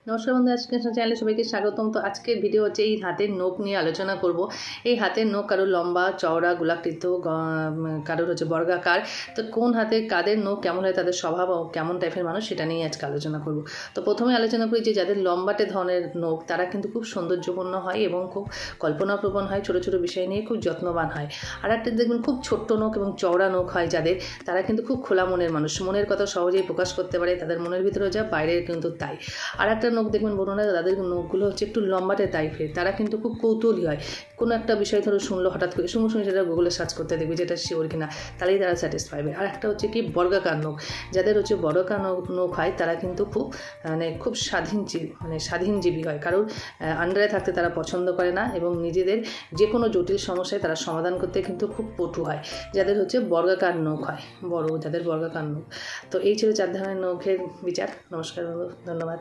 নমস্কার বন্ধু, আজকে চ্যানেলে সবাইকে স্বাগতম। তো আজকের ভিডিও হচ্ছে এই হাতের নখ নিয়ে আলোচনা করব। এই হাতের নখ কারোর লম্বা চওড়া গোলাকৃতি, কারোর হচ্ছে বর্গাকার। তো কোন হাতে কাদের নখ কেমন হয়, তাদের স্বভাব ও কেমন টাইপের মানুষ, সেটা নিয়ে আজকে আলোচনা করব। তো প্রথমে আলোচনা করি যে যাদের লম্বাটে ধরনের নখ তারা কিন্তু খুব সৌন্দর্যপূর্ণ হয় এবং খুব কল্পনাপ্রবণ হয়, ছোটো ছোটো বিষয় নিয়ে খুব যত্নবান হয়। আর একটা দেখবেন খুব ছোট্ট নখ এবং চওড়া নখ হয় যাদের, তারা কিন্তু খুব খোলা মনের মানুষ, মনের কথা সহজেই প্রকাশ করতে পারে, তাদের মনের ভিতরে যা বাইরে কিন্তু তাই। আর একটা নখ দেখবেন বোনেরা, তাদের নখগুলো হচ্ছে একটু লম্বাটে টাইপের, তারা কিন্তু খুব কৌতূহলী হয়। কোনো একটা বিষয় ধরো শুনলো, হঠাৎ করে সঙ্গে সঙ্গে সেটা গুগলে সার্চ করতে দেখবে যেটা শিওর কিনা, তাহলেই তারা স্যাটিসফাই হবে। আর একটা হচ্ছে কি বর্গাকার নখ, যাদের হচ্ছে বর্গাকার নখ হয় তারা কিন্তু খুব খুব স্বাধীনজীবী হয়, কারোর আন্ডারে থাকতে তারা পছন্দ করে না এবং নিজেদের যে কোনো জটিল সমস্যায় তারা সমাধান করতে কিন্তু খুব পটু হয়, যাদের হচ্ছে বর্গাকার নখ হয়, যাদের বর্গাকার নখ। তো এই ছিল 4 ধরনের নখের বিচার। নমস্কার বন্ধু, ধন্যবাদ।